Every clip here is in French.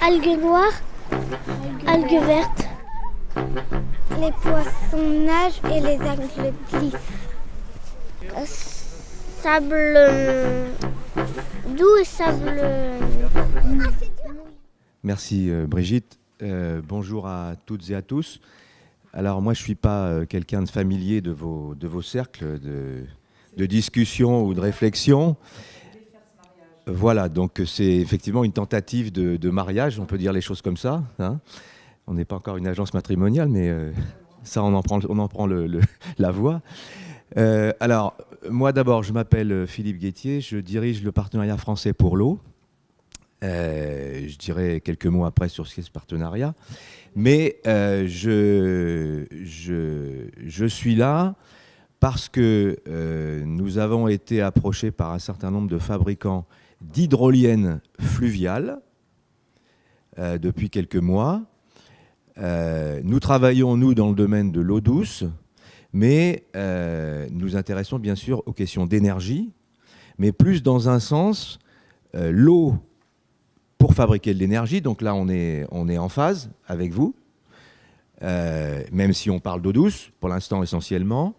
Algues noires, algues vertes. Les poissons nagent et les algues glissent. Sable doux et sable... Merci Brigitte. Bonjour à toutes et à tous. Alors moi je ne suis pas quelqu'un de familier de vos cercles de discussion ou de réflexion. Voilà, donc c'est effectivement une tentative de mariage, on peut dire les choses comme ça. Hein. On n'est pas encore une agence matrimoniale, mais ça on en prend la voie. Alors moi d'abord je m'appelle Philippe Guettier, je dirige le partenariat français pour l'eau. Je dirai quelques mots après sur ce qu'est ce partenariat. Mais je suis là parce que nous avons été approchés par un certain nombre de fabricants d'hydroliennes fluviales depuis quelques mois. Nous travaillons, nous, dans le domaine de l'eau douce, mais nous intéressons bien sûr aux questions d'énergie, mais plus dans un sens, l'eau pour fabriquer de l'énergie, donc là on est en phase avec vous, même si on parle d'eau douce, pour l'instant essentiellement,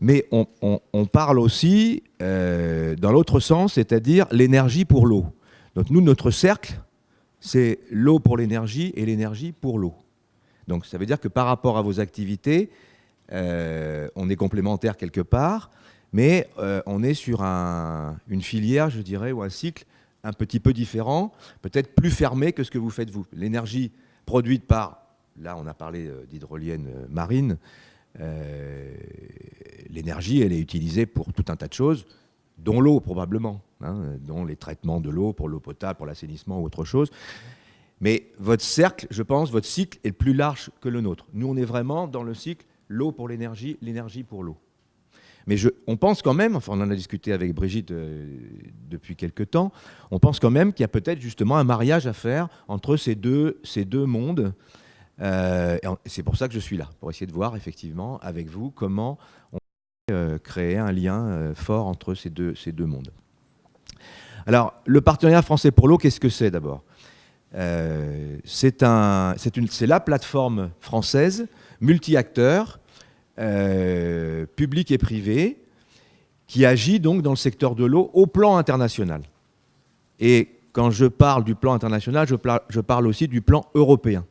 mais on parle aussi dans l'autre sens, c'est-à-dire l'énergie pour l'eau. Donc nous, notre cercle, c'est l'eau pour l'énergie et l'énergie pour l'eau. Donc ça veut dire que par rapport à vos activités, on est complémentaires quelque part, mais on est sur une filière, je dirais, ou un cycle un petit peu différent, peut-être plus fermé que ce que vous faites vous. L'énergie produite par, là on a parlé d'hydroliennes marines, l'énergie elle est utilisée pour tout un tas de choses, dont l'eau probablement, hein, dont les traitements de l'eau pour l'eau potable, pour l'assainissement ou autre chose. Mais votre cercle, je pense, votre cycle est plus large que le nôtre. Nous on est vraiment dans le cycle l'eau pour l'énergie, l'énergie pour l'eau. Mais on pense quand même, enfin on en a discuté avec Brigitte depuis quelque temps, on pense quand même qu'il y a peut-être justement un mariage à faire entre ces deux mondes. C'est pour ça que je suis là, pour essayer de voir effectivement avec vous comment on peut créer un lien fort entre ces deux mondes. Alors, le partenariat français pour l'eau, qu'est-ce que c'est d'abord ? C'est la plateforme française multi-acteurs, public et privé, qui agit donc dans le secteur de l'eau au plan international. Et quand je parle du plan international, je parle aussi du plan européen.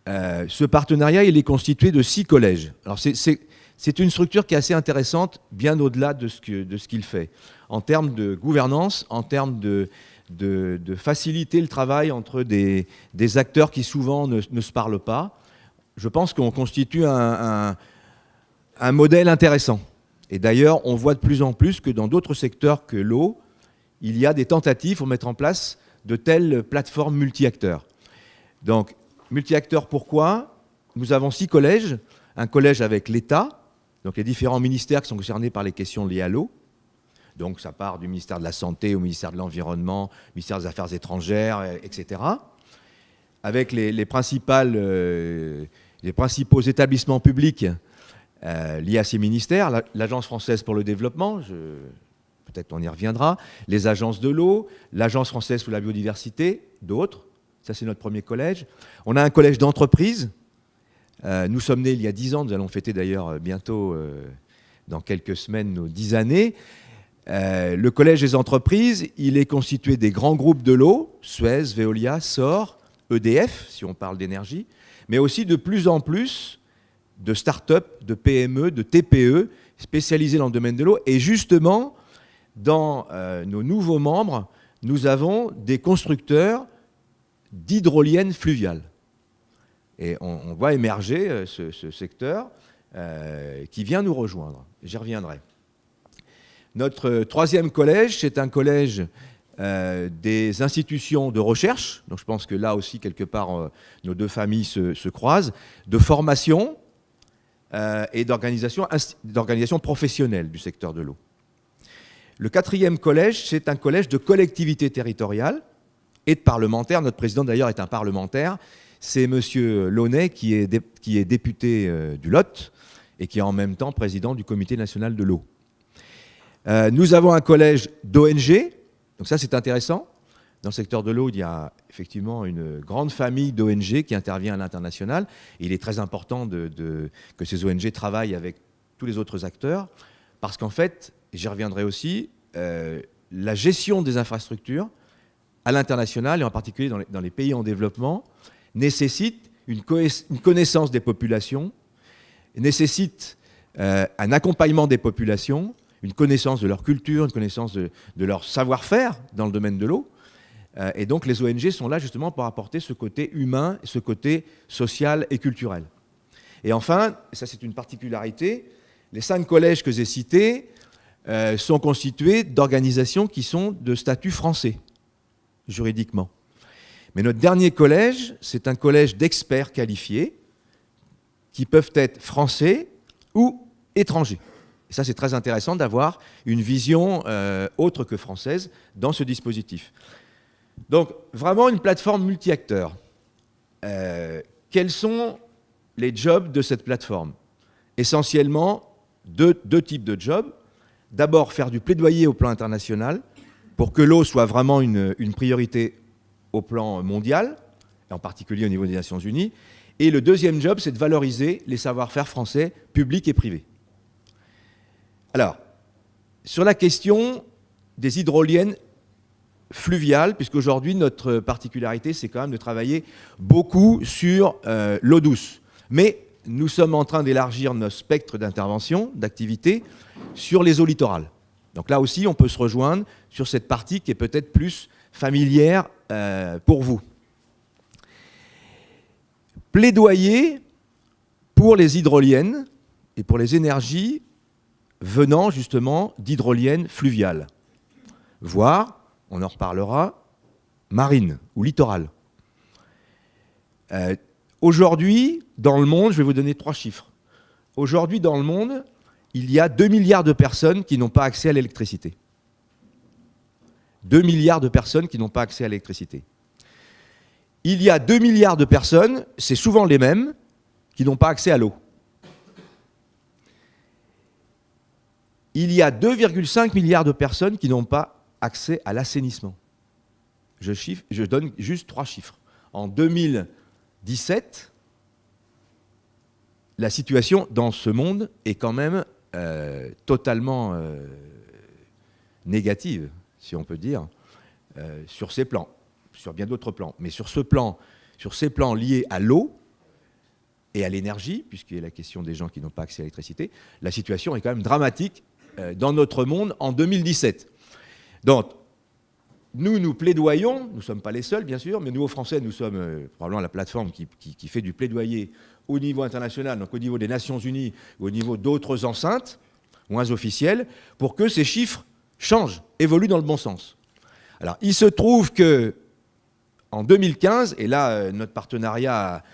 Ce partenariat, il est constitué de 6 collèges. Alors c'est une structure qui est assez intéressante, bien au-delà de ce qu'il fait, en termes de gouvernance, en termes de faciliter le travail entre des acteurs qui souvent ne se parlent pas. Je pense qu'on constitue un modèle intéressant. Et d'ailleurs, on voit de plus en plus que dans d'autres secteurs que l'eau, il y a des tentatives pour mettre en place de telles plateformes multi-acteurs. Donc, multi-acteurs, pourquoi ? Nous avons 6 collèges. Un collège avec l'État, donc les différents ministères qui sont concernés par les questions liées à l'eau. Donc, ça part du ministère de la Santé au ministère de l'Environnement, ministère des Affaires étrangères, etc. Avec les principaux établissements publics liés à ces ministères, l'Agence française pour le développement, peut-être on y reviendra, les agences de l'eau, l'Agence française pour la biodiversité, d'autres. Ça, c'est notre premier collège. On a un collège d'entreprise. Nous sommes nés il y a 10 ans. Nous allons fêter d'ailleurs bientôt, dans quelques semaines, nos 10 années. Le collège des entreprises, il est constitué des grands groupes de l'eau, Suez, Veolia, SOR, EDF, si on parle d'énergie, mais aussi de plus en plus de start-up, de PME, de TPE spécialisées dans le domaine de l'eau. Et justement, dans nos nouveaux membres, nous avons des constructeurs d'hydroliennes fluviales. Et on voit émerger ce secteur qui vient nous rejoindre. J'y reviendrai. Notre troisième collège, c'est un collège des institutions de recherche. Donc je pense que là aussi, quelque part, nos deux familles se croisent, de formation et d'organisation professionnelle du secteur de l'eau. Le quatrième collège, c'est un collège de collectivités territoriales et de parlementaires. Notre président, d'ailleurs, est un parlementaire. C'est M. Launay, qui est député du Lot et qui est en même temps président du Comité national de l'eau. Nous avons un collège d'ONG, donc ça c'est intéressant. Dans le secteur de l'eau, il y a effectivement une grande famille d'ONG qui intervient à l'international. Il est très important que ces ONG travaillent avec tous les autres acteurs, parce qu'en fait, j'y reviendrai aussi, la gestion des infrastructures à l'international, et en particulier dans les pays en développement, nécessite une connaissance des populations, nécessite un accompagnement des populations, une connaissance de leur culture, une connaissance de leur savoir-faire dans le domaine de l'eau. Et donc les ONG sont là justement pour apporter ce côté humain, ce côté social et culturel. Et enfin, et ça c'est une particularité, les 5 collèges que j'ai cités sont constitués d'organisations qui sont de statut français, juridiquement. Mais notre dernier collège, c'est un collège d'experts qualifiés qui peuvent être français ou étrangers. Et ça, c'est très intéressant d'avoir une vision autre que française dans ce dispositif. Donc, vraiment une plateforme multi-acteurs. Quels sont les jobs de cette plateforme? Essentiellement, deux types de jobs. D'abord, faire du plaidoyer au plan international pour que l'eau soit vraiment une priorité au plan mondial, et en particulier au niveau des Nations Unies. Et le deuxième job, c'est de valoriser les savoir-faire français, publics et privés. Alors, sur la question des hydroliennes fluviales, puisqu'aujourd'hui, notre particularité, c'est quand même de travailler beaucoup sur l'eau douce. Mais nous sommes en train d'élargir nos spectres d'intervention, d'activité, sur les eaux littorales. Donc là aussi, on peut se rejoindre sur cette partie qui est peut-être plus familière pour vous. Plaidoyer pour les hydroliennes et pour les énergies venant justement d'hydroliennes fluviales, voire, on en reparlera, marines ou littorales. Aujourd'hui, dans le monde, je vais vous donner 3 chiffres. Aujourd'hui, dans le monde, il y a 2 milliards de personnes qui n'ont pas accès à l'électricité. 2 milliards de personnes qui n'ont pas accès à l'électricité. Il y a 2 milliards de personnes, c'est souvent les mêmes, qui n'ont pas accès à l'eau. Il y a 2,5 milliards de personnes qui n'ont pas accès à l'assainissement. Je donne juste 3 chiffres. En 2017, la situation dans ce monde est quand même totalement négative, si on peut dire, sur ces plans, sur bien d'autres plans. Mais sur ces plans liés à l'eau et à l'énergie, puisqu'il y a la question des gens qui n'ont pas accès à l'électricité, la situation est quand même dramatique dans notre monde en 2017. Donc, nous plaidoyons, nous ne sommes pas les seuls, bien sûr, mais nous, aux Français, nous sommes probablement la plateforme qui fait du plaidoyer au niveau international, donc au niveau des Nations Unies, ou au niveau d'autres enceintes, moins officielles, pour que ces chiffres changent, évoluent dans le bon sens. Alors, il se trouve qu'en 2015, et là, notre partenariat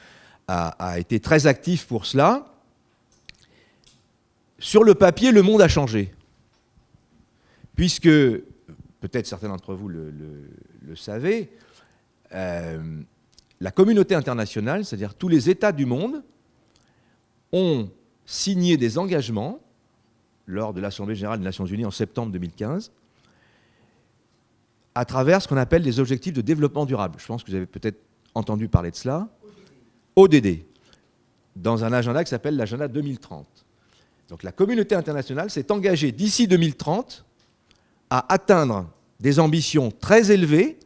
a été très actif pour cela, sur le papier, le monde a changé. Puisque, peut-être certains d'entre vous le savez, la communauté internationale, c'est-à-dire tous les États du monde, ont signé des engagements lors de l'Assemblée générale des Nations Unies en septembre 2015, à travers ce qu'on appelle les objectifs de développement durable. Je pense que vous avez peut-être entendu parler de cela. ODD, dans un agenda qui s'appelle l'agenda 2030. Donc la communauté internationale s'est engagée d'ici 2030 à atteindre des ambitions très élevées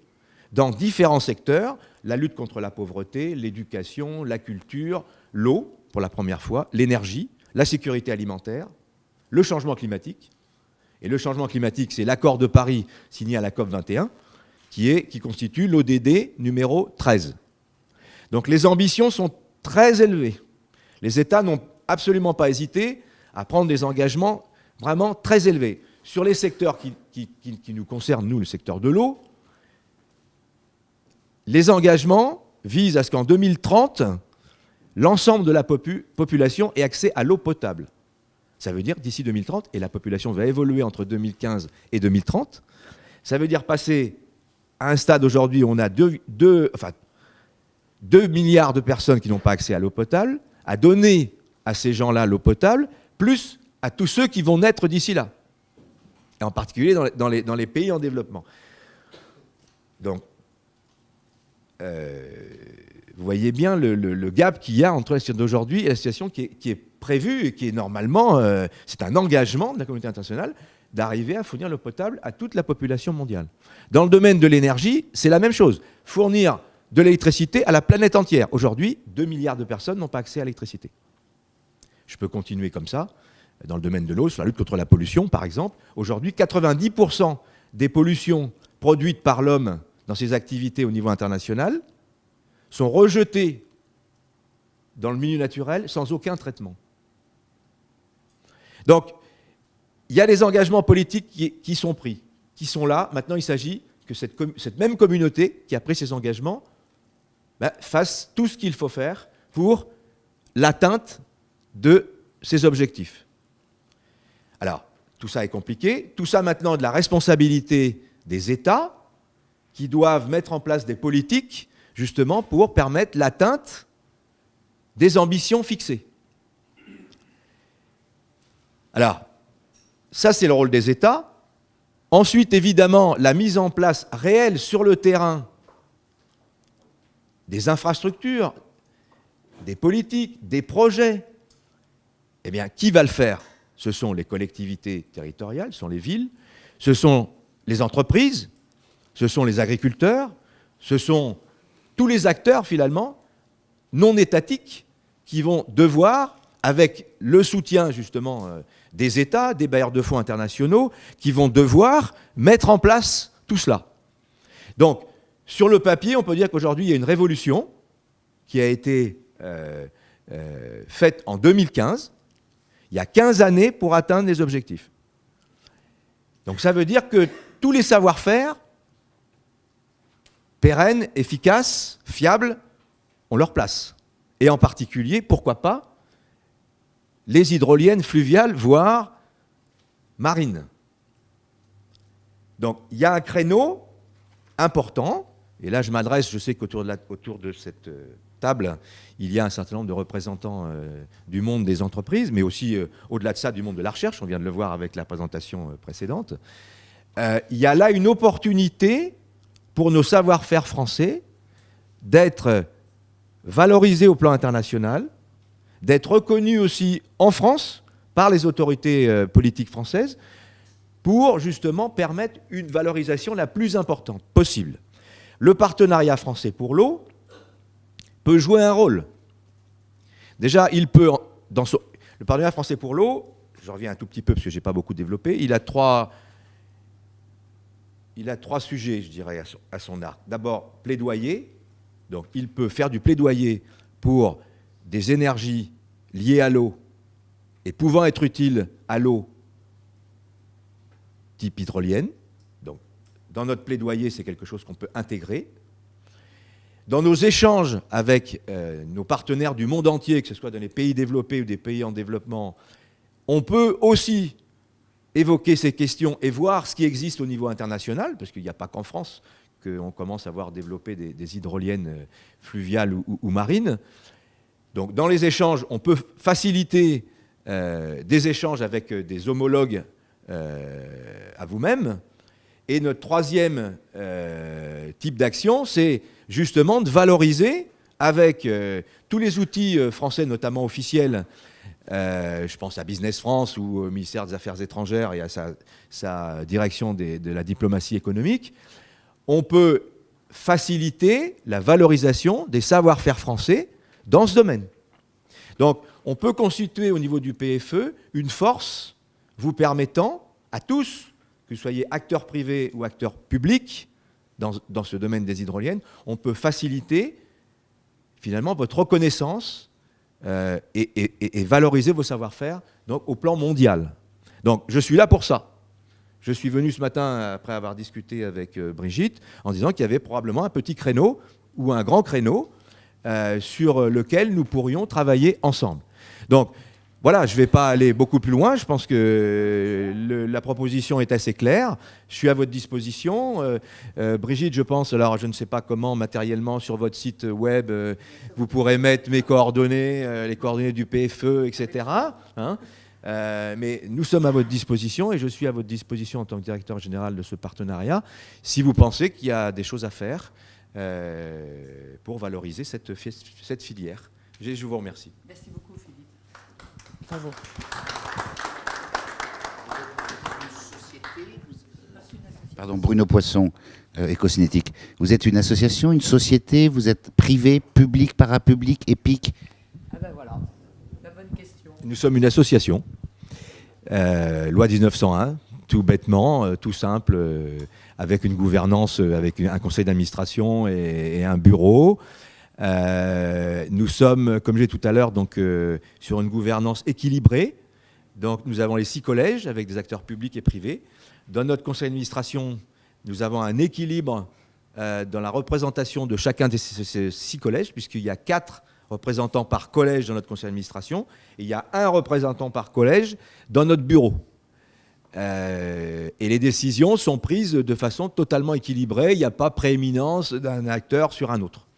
dans différents secteurs, la lutte contre la pauvreté, l'éducation, la culture, l'eau, pour la première fois, l'énergie, la sécurité alimentaire, le changement climatique. Et le changement climatique, c'est l'accord de Paris signé à la COP21, qui constitue l'ODD numéro 13. Donc les ambitions sont très élevées. Les États n'ont absolument pas hésité à prendre des engagements vraiment très élevés. Sur les secteurs qui nous concernent, nous, le secteur de l'eau, les engagements visent à ce qu'en 2030, l'ensemble de la population ait accès à l'eau potable. Ça veut dire d'ici 2030, et la population va évoluer entre 2015 et 2030, ça veut dire passer à un stade aujourd'hui où on a 2 milliards de personnes qui n'ont pas accès à l'eau potable, à donner à ces gens-là l'eau potable, plus à tous ceux qui vont naître d'ici là, et en particulier dans les pays en développement. Donc, vous voyez bien le gap qu'il y a entre la situation d'aujourd'hui et la situation qui est prévue et qui est normalement, c'est un engagement de la communauté internationale d'arriver à fournir l'eau potable à toute la population mondiale. Dans le domaine de l'énergie, c'est la même chose. Fournir de l'électricité à la planète entière. Aujourd'hui, 2 milliards de personnes n'ont pas accès à l'électricité. Je peux continuer comme ça. Dans le domaine de l'eau, sur la lutte contre la pollution, par exemple, aujourd'hui, 90% des pollutions produites par l'homme dans ses activités au niveau international sont rejetées dans le milieu naturel sans aucun traitement. Donc, il y a des engagements politiques qui sont pris, qui sont là. Maintenant, il s'agit que cette même communauté qui a pris ces engagements fasse tout ce qu'il faut faire pour l'atteinte de ces objectifs. Alors, tout ça est compliqué. Tout ça maintenant de la responsabilité des États qui doivent mettre en place des politiques justement pour permettre l'atteinte des ambitions fixées. Alors, ça c'est le rôle des États. Ensuite, évidemment, la mise en place réelle sur le terrain des infrastructures, des politiques, des projets. Eh bien, qui va le faire? Ce sont les collectivités territoriales, ce sont les villes, ce sont les entreprises, ce sont les agriculteurs, ce sont tous les acteurs, finalement, non étatiques, qui vont devoir, avec le soutien, justement, des États, des bailleurs de fonds internationaux, qui vont devoir mettre en place tout cela. Donc, sur le papier, on peut dire qu'aujourd'hui, il y a une révolution qui a été faite en 2015. Il y a 15 années pour atteindre les objectifs. Donc ça veut dire que tous les savoir-faire, pérennes, efficaces, fiables, ont leur place. Et en particulier, pourquoi pas, les hydroliennes fluviales, voire marines. Donc il y a un créneau important, et là je m'adresse, je sais qu'autour de cette table, il y a un certain nombre de représentants du monde des entreprises, mais aussi, au-delà de ça, du monde de la recherche, on vient de le voir avec la présentation précédente. Il y a là une opportunité pour nos savoir-faire français d'être valorisés au plan international, d'être reconnus aussi en France par les autorités politiques françaises pour justement permettre une valorisation la plus importante possible. Le partenariat français pour l'eau peut jouer un rôle. Déjà, il peut, le partenariat français pour l'eau, je reviens un tout petit peu parce que je n'ai pas beaucoup développé, il a trois sujets, je dirais, à son arc. D'abord, plaidoyer. Donc, il peut faire du plaidoyer pour des énergies liées à l'eau et pouvant être utiles à l'eau, type hydrolienne. Donc, dans notre plaidoyer, c'est quelque chose qu'on peut intégrer. Dans nos échanges avec nos partenaires du monde entier, que ce soit dans les pays développés ou des pays en développement, on peut aussi évoquer ces questions et voir ce qui existe au niveau international, parce qu'il n'y a pas qu'en France qu'on commence à voir développer des hydroliennes fluviales ou marines. Donc dans les échanges, on peut faciliter des échanges avec des homologues à vous-même. Et notre troisième type d'action, c'est justement de valoriser avec tous les outils français, notamment officiels, je pense à Business France ou au ministère des Affaires étrangères et à sa direction de la diplomatie économique, on peut faciliter la valorisation des savoir-faire français dans ce domaine. Donc, on peut constituer au niveau du PFE une force vous permettant à tous, que vous soyez acteurs privés ou acteurs publics dans ce domaine des hydroliennes, on peut faciliter finalement votre reconnaissance et valoriser vos savoir-faire au plan mondial. Donc je suis là pour ça. Je suis venu ce matin, après avoir discuté avec Brigitte, en disant qu'il y avait probablement un petit créneau ou un grand créneau sur lequel nous pourrions travailler ensemble. Donc voilà, je ne vais pas aller beaucoup plus loin. Je pense que la proposition est assez claire. Je suis à votre disposition. Brigitte, je pense, alors je ne sais pas comment matériellement sur votre site web, vous pourrez mettre mes coordonnées, les coordonnées du PFE, etc. Hein, mais nous sommes à votre disposition et je suis à votre disposition en tant que directeur général de ce partenariat si vous pensez qu'il y a des choses à faire pour valoriser cette filière. Je vous remercie. Merci beaucoup, Philippe. Bravo. Pardon, Bruno Poisson, Écocinétique. Vous êtes une association, une société, vous êtes privé, public, parapublic, EPIC? Ah ben voilà, la bonne question. Nous sommes une association, loi 1901, tout bêtement, tout simple, avec une gouvernance, avec un conseil d'administration et un bureau. Nous sommes, comme j'ai dit tout à l'heure, donc sur une gouvernance équilibrée. Donc nous avons les 6 collèges avec des acteurs publics et privés. Dans notre conseil d'administration, nous avons un équilibre dans la représentation de chacun de ces 6 collèges, puisqu'il y a 4 représentants par collège dans notre conseil d'administration, et il y a 1 représentant par collège dans notre bureau. Et les décisions sont prises de façon totalement équilibrée. Il n'y a pas prééminence d'un acteur sur un autre.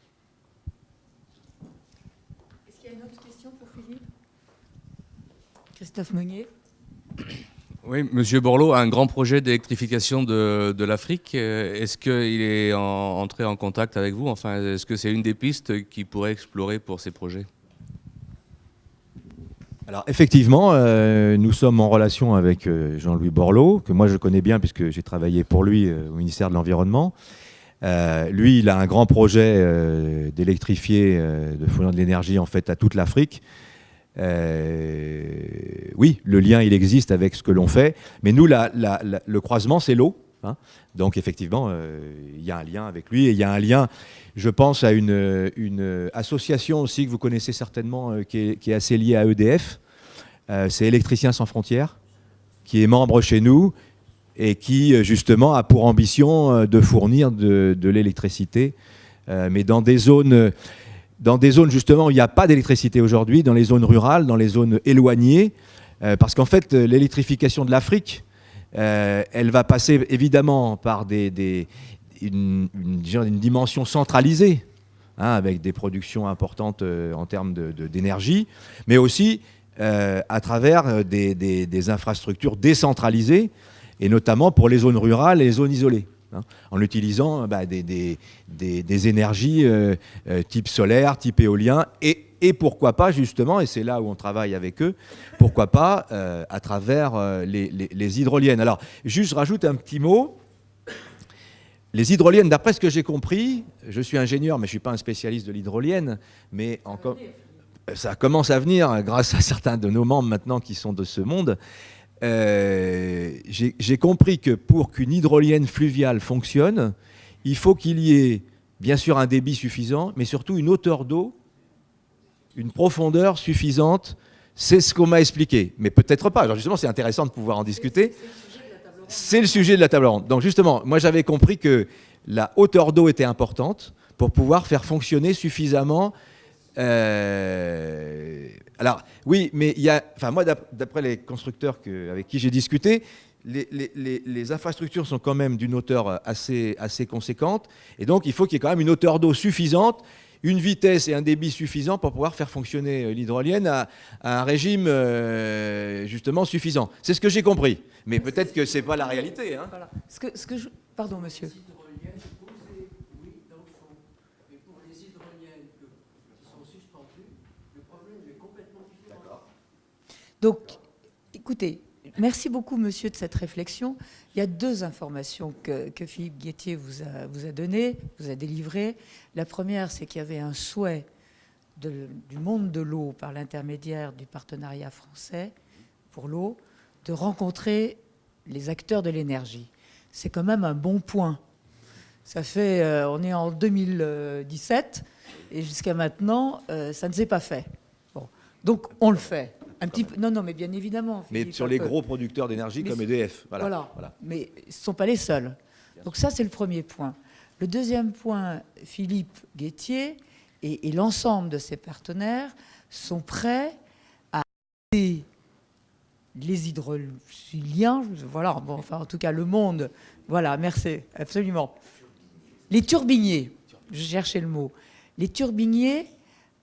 Est-ce qu'il y a une autre question pour Philippe? Christophe Meunier. Oui, Monsieur Borloo a un grand projet d'électrification de l'Afrique. Est-ce qu'il est entré en contact avec vous? Enfin, est-ce que c'est une des pistes qu'il pourrait explorer pour ces projets? Alors effectivement, nous sommes en relation avec Jean-Louis Borloo, que moi je connais bien puisque j'ai travaillé pour lui au ministère de l'Environnement. Lui, il a un grand projet d'électrifier, de fournir de l'énergie en fait à toute l'Afrique. Oui, le lien, il existe avec ce que l'on fait, mais nous, le croisement, c'est l'eau. Hein. Donc, effectivement, il y a un lien avec lui, et il y a un lien, je pense, à une association aussi que vous connaissez certainement, qui est assez liée à EDF. C'est Électriciens sans frontières, qui est membre chez nous, et qui, justement, a pour ambition de fournir de l'électricité, mais dans des zones justement où il n'y a pas d'électricité aujourd'hui, dans les zones rurales, dans les zones éloignées, parce qu'en fait, l'électrification de l'Afrique, elle va passer évidemment par une dimension centralisée, hein, avec des productions importantes en termes d'énergie, mais aussi à travers des infrastructures décentralisées, et notamment pour les zones rurales et les zones isolées. En utilisant des énergies type solaire, type éolien, et pourquoi pas justement, et c'est là où on travaille avec eux, pourquoi pas à travers les hydroliennes. Alors, juste je rajoute un petit mot. Les hydroliennes, d'après ce que j'ai compris, je suis ingénieur, mais je ne suis pas un spécialiste de l'hydrolienne, mais ça commence à venir grâce à certains de nos membres maintenant qui sont de ce monde. J'ai compris que pour qu'une hydrolienne fluviale fonctionne, il faut qu'il y ait bien sûr un débit suffisant, mais surtout une hauteur d'eau, une profondeur suffisante. C'est ce qu'on m'a expliqué, mais peut-être pas. Alors justement, c'est intéressant de pouvoir en discuter. C'est le sujet de la table ronde. Donc justement, moi j'avais compris que la hauteur d'eau était importante pour pouvoir faire fonctionner suffisamment. Alors oui, mais il y a, enfin moi d'après les constructeurs avec qui j'ai discuté, les infrastructures sont quand même d'une hauteur assez conséquente, et donc il faut qu'il y ait quand même une hauteur d'eau suffisante, une vitesse et un débit suffisant pour pouvoir faire fonctionner l'hydrolienne à un régime justement suffisant. C'est ce que j'ai compris, mais peut-être que c'est pas la réalité. Hein. Voilà. Pardon, monsieur. Donc, écoutez, merci beaucoup, monsieur, de cette réflexion. Il y a 2 informations que Philippe Guettier vous a données, vous a délivrées. La première, c'est qu'il y avait un souhait du monde de l'eau, par l'intermédiaire du partenariat français pour l'eau, de rencontrer les acteurs de l'énergie. C'est quand même un bon point. Ça fait, on est en 2017, et jusqu'à maintenant, ça ne s'est pas fait. Bon. Donc, on le fait. Un petit peu, non, mais bien évidemment. Mais Philippe, sur les gros producteurs d'énergie comme EDF. Voilà. Mais ce ne sont pas les seuls. Donc ça, c'est le premier point. Le deuxième point, Philippe Guettier et l'ensemble de ses partenaires sont prêts les hydroéoliens, voilà, bon, enfin en tout cas le monde, voilà, merci, absolument. Les turbiniers, je cherchais le mot. Les turbiniers,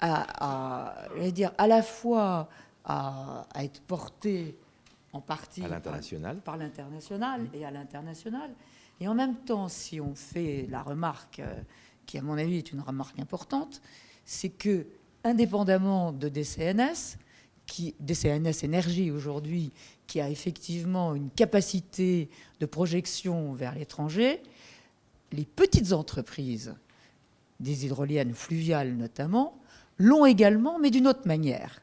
je vais dire, à la fois à être portés en partie par l'international et à l'international, et en même temps, si on fait la remarque, qui à mon avis est une remarque importante, c'est que, indépendamment de DCNS Énergie aujourd'hui, qui a effectivement une capacité de projection vers l'étranger, les petites entreprises, des hydroliennes fluviales notamment, l'ont également, mais d'une autre manière.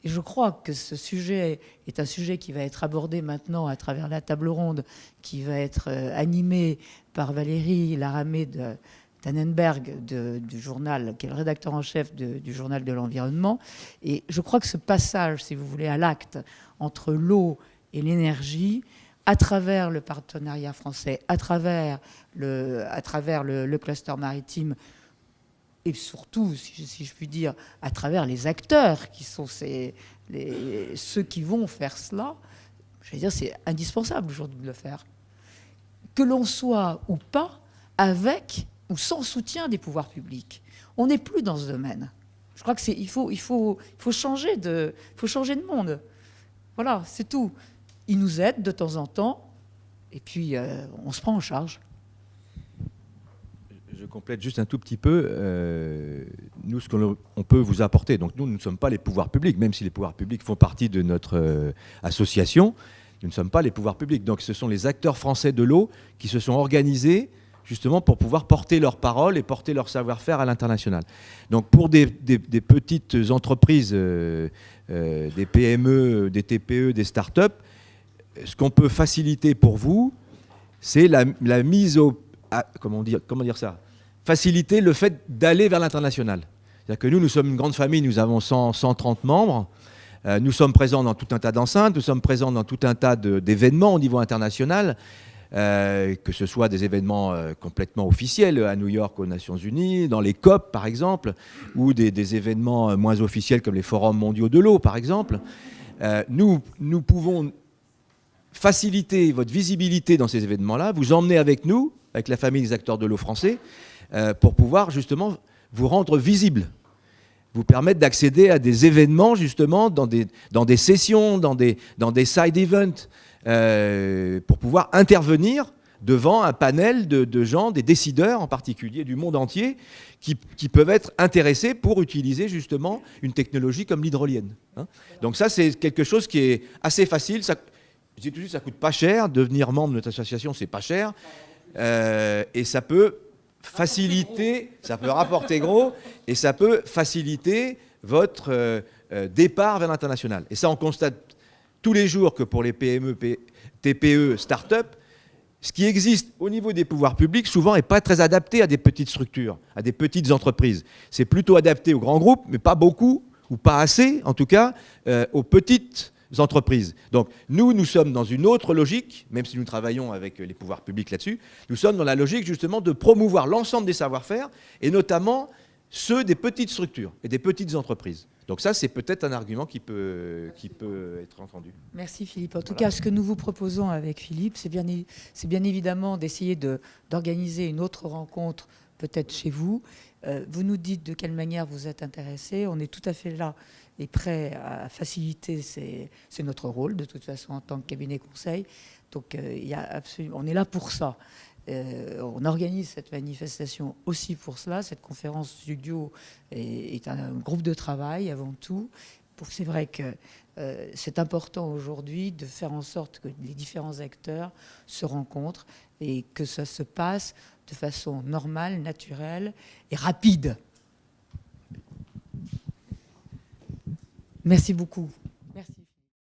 Et je crois que ce sujet est un sujet qui va être abordé maintenant à travers la table ronde, qui va être animée par Valérie Laramé de Tannenberg du journal, qui est le rédacteur en chef du journal de l'environnement. Et je crois que ce passage, si vous voulez, à l'acte entre l'eau et l'énergie, à travers le partenariat français, à travers le cluster maritime, et surtout, si je puis dire, à travers les acteurs qui sont ceux qui vont faire cela, je veux dire, c'est indispensable aujourd'hui de le faire. Que l'on soit ou pas avec ou sans soutien des pouvoirs publics. On n'est plus dans ce domaine. Je crois qu'il faut changer de monde. Voilà, c'est tout. Ils nous aident de temps en temps, et puis on se prend en charge. Je complète juste un tout petit peu. Nous, ce qu'on peut vous apporter, donc nous ne sommes pas les pouvoirs publics, même si les pouvoirs publics font partie de notre association, nous ne sommes pas les pouvoirs publics. Donc ce sont les acteurs français de l'eau qui se sont organisés justement pour pouvoir porter leur parole et porter leur savoir-faire à l'international. Donc pour des petites entreprises, des PME, des TPE, des start-up, ce qu'on peut faciliter pour vous, c'est la mise au... comment dire ça, faciliter le fait d'aller vers l'international. C'est-à-dire que nous sommes une grande famille, nous avons 130 membres, nous sommes présents dans tout un tas d'enceintes, nous sommes présents dans tout un tas d'événements au niveau international, que ce soit des événements complètement officiels à New York aux Nations Unies, dans les COP par exemple, ou des événements moins officiels comme les forums mondiaux de l'eau par exemple. Nous pouvons faciliter votre visibilité dans ces événements-là, vous emmener avec nous, avec la famille des acteurs de l'eau français, pour pouvoir justement vous rendre visible, vous permettre d'accéder à des événements justement dans des sessions, dans des side events, pour pouvoir intervenir devant un panel de gens, des décideurs en particulier du monde entier, qui peuvent être intéressés pour utiliser justement une technologie comme l'hydrolienne. Donc ça, c'est quelque chose qui est assez facile. Je dis tout de suite, ça ne coûte pas cher. Devenir membre de notre association, c'est pas cher. Et ça peut faciliter, ça peut rapporter gros, et ça peut faciliter votre départ vers l'international. Et ça, on constate tous les jours que pour les PME, TPE, start-up, ce qui existe au niveau des pouvoirs publics, souvent, n'est pas très adapté à des petites structures, à des petites entreprises. C'est plutôt adapté aux grands groupes, mais pas beaucoup, ou pas assez, en tout cas, aux petites entreprises. Donc nous sommes dans une autre logique, même si nous travaillons avec les pouvoirs publics là-dessus, nous sommes dans la logique justement de promouvoir l'ensemble des savoir-faire, et notamment ceux des petites structures et des petites entreprises. Donc ça, c'est peut-être un argument qui peut être entendu. Merci Philippe. En tout cas, ce que nous vous proposons avec Philippe, c'est bien évidemment d'essayer d'organiser une autre rencontre, peut-être chez vous. Vous nous dites de quelle manière vous êtes intéressé. On est tout à fait là et prêt à faciliter. C'est notre rôle, de toute façon, en tant que cabinet conseil. Donc, on est là pour ça. On organise cette manifestation aussi pour cela. Cette conférence studio est un groupe de travail avant tout. C'est vrai que c'est important aujourd'hui de faire en sorte que les différents acteurs se rencontrent et que ça se passe de façon normale, naturelle et rapide. Merci beaucoup.